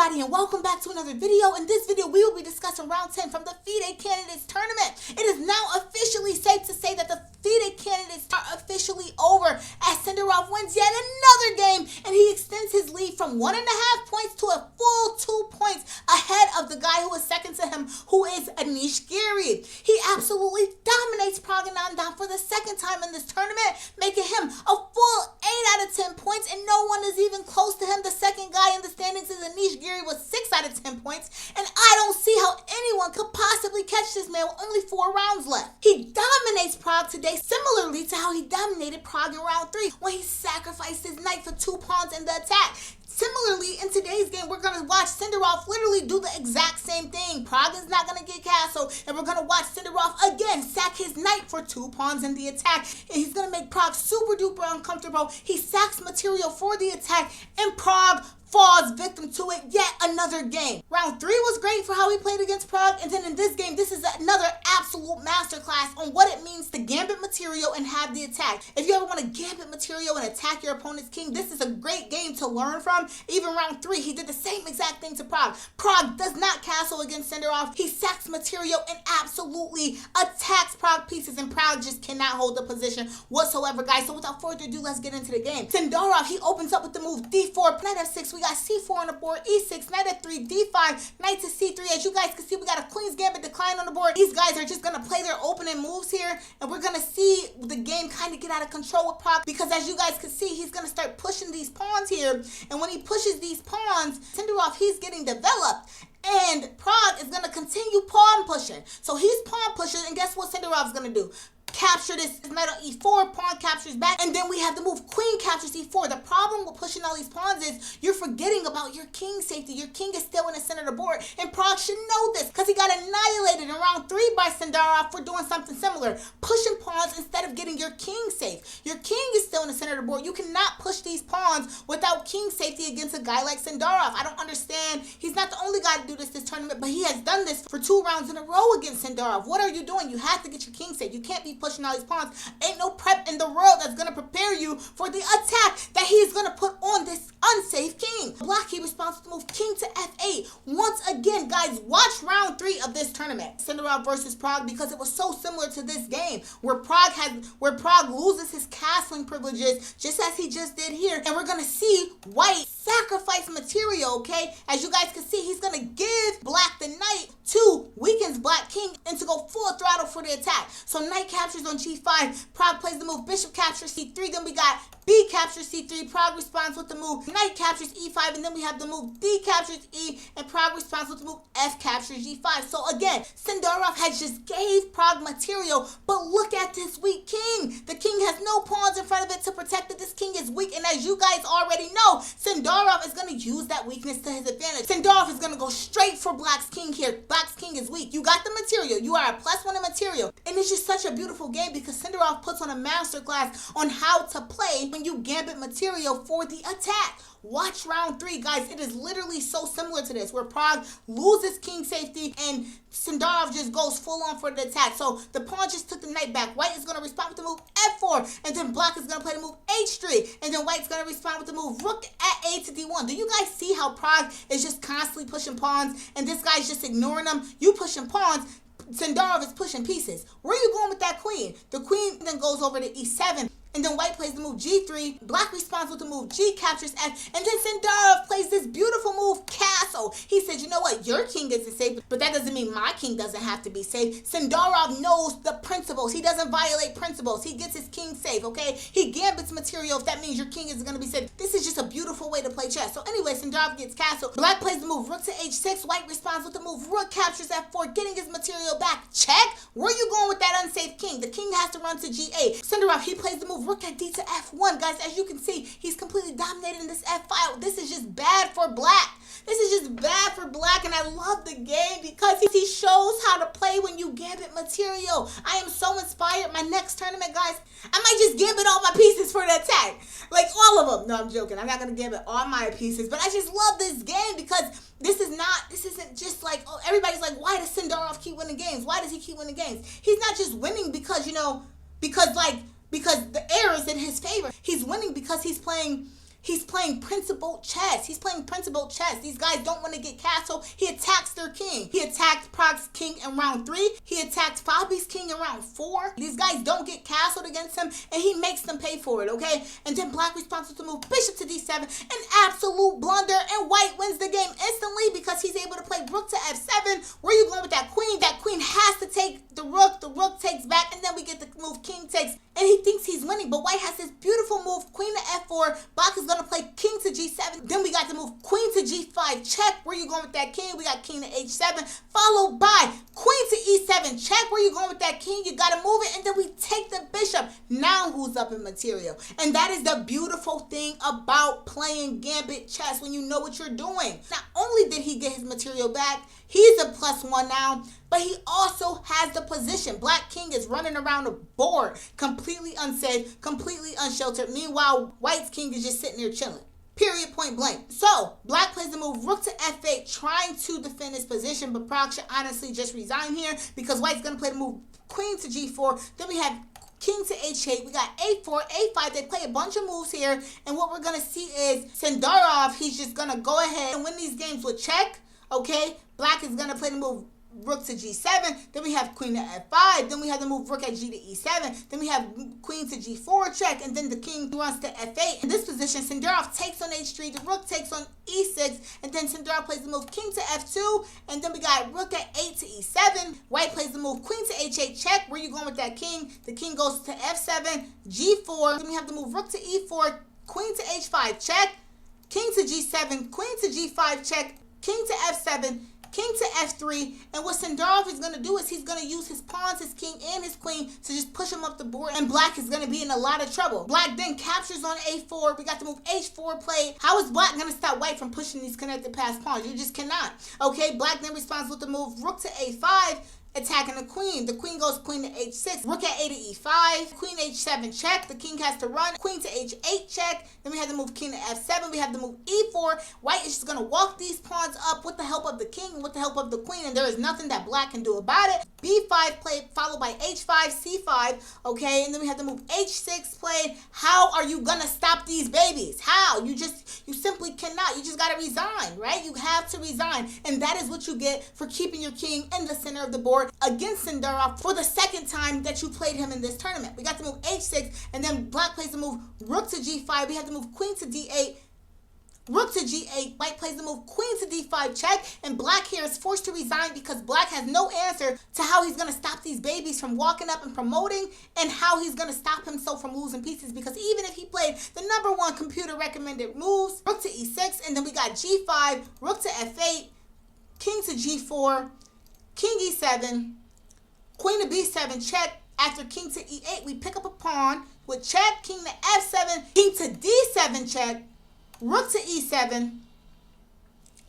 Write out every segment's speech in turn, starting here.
everybody, and welcome back to another video. In this video, we will be discussing round 10 from the FIDE Candidates Tournament. It is now officially safe to say that the FIDE Candidates are officially over as Sindarov wins yet another game, and he extends his lead from 1.5 points to a full 2 points ahead of the guy who is second to him, who is Anish Giri. He absolutely dominates Praggnanandhaa for the second time in this tournament, making him a full 8 out of 10 points, and no one is even close to him. The second guy in the standings is Anish Giri with 6 out of 10 points, and I don't see how anyone could possibly catch this man with only 4 rounds left. He dominates Pragg today, similarly to how he dominated Pragg in round 3 when he sacrificed his knight for 2 pawns in the attack. Similarly, in today's game, we're going to watch Sindarov literally do the exact same thing. Pragg is not going to get castle, and we're going to watch Sindarov again sack his knight for 2 pawns in the attack. And he's going to make Pragg super duper uncomfortable. He sacks material for the attack, and Pragg falls victim to it yet another game. Round 3 was great for how he played against Pragg, and then in this game, this is another absolute masterclass on what it means to gambit material and have the attack. If you ever want to gambit material and attack your opponent's king, this is a great game to learn from. Even round 3, he did the same exact thing to Pragg. Pragg does not castle against Sindarov. He sacks material and absolutely attacks Pragg pieces, and Pragg just cannot hold the position whatsoever, guys. So without further ado, let's get into the game. Sindarov, he opens up with the move d4, knight f6. We got c4 on the board, e6, knight f3, d5, knight to c3. As you guys can see, we got a queen's gambit decline on the board. These guys are just going to play their opening moves here, and we're going to see the game kind of get out of control with Pragg, because as you guys can see, he's going to start pushing these pawns here, and when he pushes these pawns, Sindarov, he's getting developed, and Pragg is going to continue pawn pushing. So he's pawn pushing, and guess what Sindarov's going to do? Capture this knight on e4, pawn captures back, and then we have the move queen captures e4. The problem with pushing all these pawns is you're forgetting about your king safety. Your king is still in the center of the board, and Pragg should know this because he got annihilated in round 3 by Sindarov for doing something similar, pushing pawns instead of getting your king safe. Your king is still in the center of the board. You cannot push these pawns without king safety against a guy like Sindarov. I don't understand. He's not the only guy to do this tournament, but he has done this for 2 rounds in a row against Sindarov. What are you doing? You have to get your king safe. You can't be pushing all these pawns. Ain't no prep in the world that's going to prepare you for the attack that he's going to put on this unsafe king. Black, he responds to move king to f8. Once again, guys, watch round 3 of this tournament, Sindarov versus Pragg, because it was so similar to this game where Pragg loses his castling privileges just as he just did here, and we're going to see white sacrifice material, okay? As you guys can see, he's going to give black the knight to weakens black king and to go full throttle for the attack. So knight captures on g5, Pragg plays the move bishop captures c3, then we got b captures c3, Pragg responds with the move knight captures e5, and then we have the move d captures e, and Pragg responds with the move f captures g5. So again, Sindarov has just gave Pragg material, but look at this weak king. The king has no pawns in front of it to protect it. This king is weak, and as you guys already know, Sindarov is going to use that weakness to his advantage. Sindarov is going to go straight for black's king here. Black's king is weak. You got the material. You are a +1 in material, and it's just such a beautiful game because Sindarov puts on a masterclass on how to play when you gambit material for the attack. Watch round 3, guys. It is literally so similar to this, where Pragg loses king safety and Sindarov just goes full on for the attack. So the pawn just took the knight back. White is going to respond with the move f4, and then black is going to play the move h3, and then white's going to respond with the move rook at a to d1. Do you guys see how Pragg is just constantly pushing pawns, and this guy's just ignoring them? You pushing pawns, Sindarov is pushing pieces. Where are you going with that queen? The queen then goes over to e7. And then white plays the move g3, black responds with the move g captures f, and then Sindarov plays this beautiful move castle. He said, you know what, your king isn't safe, but that doesn't mean my king doesn't have to be safe. Sindarov knows the principles. He doesn't violate principles. He gets his king safe, okay? He gambits material if that means your king is going to be safe. This is just a beautiful way to play chess. So anyway, Sindarov gets castle. Black plays the move rook to h6, white responds with the move rook captures f4, getting his material back. Check. Where are you going with that unsafe king? The king has to run to g8. Sindarov, he plays the move rook at d to f1. Guys, as you can see, he's completely dominating this f file. This is just bad for black. This is just bad for black, and I love the game because he shows how to play when you gambit material. I am so inspired. My next tournament, guys, I might just gambit all my pieces for the attack. Like all of them. No, I'm joking. I'm not going to gambit all my pieces, but I just love this game because this isn't just like, oh, everybody's like, why does Sindarov keep winning games? Why does he keep winning games? He's not just winning because the air is in his favor. He's winning because he's playing He's playing principled chess. He's playing principled chess. These guys don't want to get castled. He attacks their king. He attacked Pragg's king in round 3. He attacked FIDE's king in round 4. These guys don't get castled against him, and he makes them pay for it, okay? And then black responds with the move bishop to d7, an absolute blunder, and white wins the game instantly because he's able to play rook to f7. Where are you going with that queen? That queen has to take the rook takes back, and then we get the move king takes, and he thinks he's winning, but white has this beautiful move, queen to f4. Black is going to play king to g7. Then we got the move queen to g5 check. Where you going with that king? We got king to h7, followed by queen to e7 check. Where you going with that king? You got to move it, and then we take the bishop. Now who's up in material? And that is the beautiful thing about playing gambit chess when you know what you're doing. Not only did he get his material back, he's a +1 now, but he also has the position. Black king is running around the board, completely unsafe, completely unsheltered. Meanwhile, white's king is just sitting there chilling. Period, point blank. So, black plays the move rook to f8, trying to defend his position, but Pragg should honestly just resign here because white's going to play the move queen to g4. Then we have king to h8. We got a4, a5. They play a bunch of moves here, and what we're going to see is Sindarov, he's just going to go ahead and win these games with check. Okay, black is going to play the move rook to g7. Then we have queen to f5. Then we have the move rook at g to e7. Then we have queen to g4 check. And then the king runs to f8. In this position, Sindarov takes on h3. The rook takes on e6. And then Sindarov plays the move king to f2. And then we got rook at 8 to e7. White plays the move queen to h8 check. Where you going with that king? The king goes to f7, g4. Then we have the move rook to e4, queen to h5 check, king to g7, queen to g5 check, king to f7, king to f3, and what Sindarov is going to do is he's going to use his pawns, his king, and his queen to just push him up the board, and black is going to be in a lot of trouble. Black then captures on a4. We got the move h4 played. How is black going to stop white from pushing these connected pass pawns? You just cannot. Okay, black then responds with the move rook to a5, attacking the queen. The queen goes queen to h6, rook at a to e5, queen h7 check. The king has to run, queen to h8 check. Then we have the move king to f7. We have the move e4. White is just going to walk these pawns up with the help of the king and with the help of the queen, and there is nothing that black can do about it. b5 played, followed by h5, c5, okay, and then we have the move h6 played. How are you going to stop these babies? How? You simply cannot. You just got to resign, right? You have to resign, and that is what you get for keeping your king in the center of the board against Sindarov for the second time that you played him in this tournament. We got the move h6, and then black plays the move rook to g5. We have the move queen to d8, rook to g8. White plays the move queen to d5 check, and black here is forced to resign because black has no answer to how he's going to stop these babies from walking up and promoting, and how he's going to stop himself from losing pieces, because even if he played the #1 computer recommended moves, rook to e6, and then we got g5, rook to f8, king to g4, king e7, queen to b7 check. After king to e8, we pick up a pawn with check, king to f7, king to d7 check, rook to e7,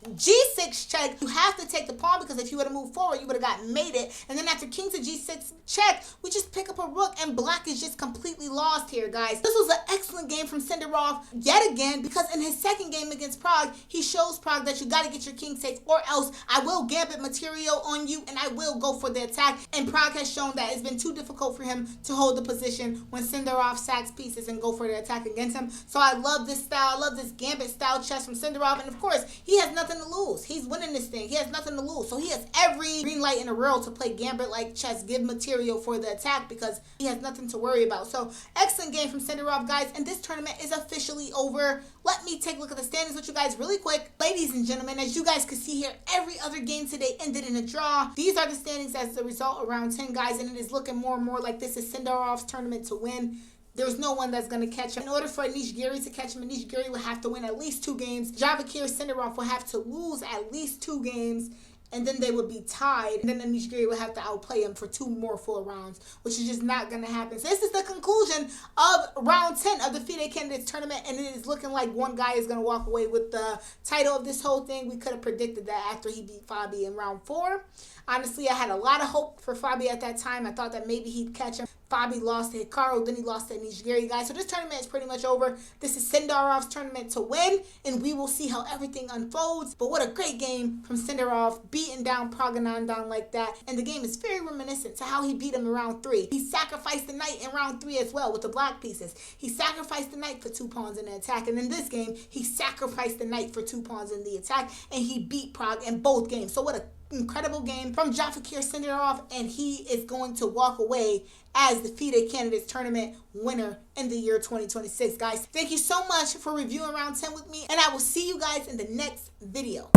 g6 check. You have to take the pawn because if you would have moved forward, you would have got mated. And then after king to g6 check, we just pick up a rook, and black is just completely lost here, guys. This was an excellent game from Sindarov yet again, because in his second game against Pragg, he shows Pragg that you got to get your king safe, or else I will gambit material on you and I will go for the attack. And Pragg has shown that it's been too difficult for him to hold the position when Sindarov sacks pieces and go for the attack against him. So I love this style. I love this gambit style chess from Sindarov, and of course, he has nothing to lose. He's winning this thing. He has nothing to lose. So he has every green light in the world to play gambit-like chess, give material for the attack, because he has nothing to worry about. So excellent game from Sindarov, guys, and this tournament is officially over. Let me take a look at the standings with you guys really quick. Ladies and gentlemen, as you guys can see here, every other game today ended in a draw. These are the standings as the result of round 10, guys, and it is looking more and more like this is Sindarov's tournament to win. There's no one that's going to catch him. In order for Anish Giri to catch him, Anish Giri will have to win at least 2 games. Javokhir Sindarov will have to lose at least 2 games, and then they would be tied. And then Anish Giri will have to outplay him for 2 more full rounds, which is just not going to happen. So this is the conclusion of round 10 of the FIDE Candidates Tournament, and it is looking like one guy is going to walk away with the title of this whole thing. We could have predicted that after he beat FIDE in round 4. Honestly, I had a lot of hope for FIDE at that time. I thought that maybe he'd catch him. Fabi lost to Hikaru, then he lost to Anish Giri, guys. So this tournament is pretty much over. This is Sindarov's tournament to win, and we will see how everything unfolds. But what a great game from Sindarov, beating down Praggnanandhaa like that. And the game is very reminiscent to how he beat him in round 3. He sacrificed the knight in round 3 as well with the black pieces. He sacrificed the knight for 2 pawns in the attack. And in this game, he sacrificed the knight for 2 pawns in the attack, and he beat Pragg in both games. So what a incredible game from Javokhir Sindarov, and he is going to walk away as the FIDE Candidates Tournament winner in the year 2026, guys. Thank you so much for reviewing round 10 with me, and I will see you guys in the next video.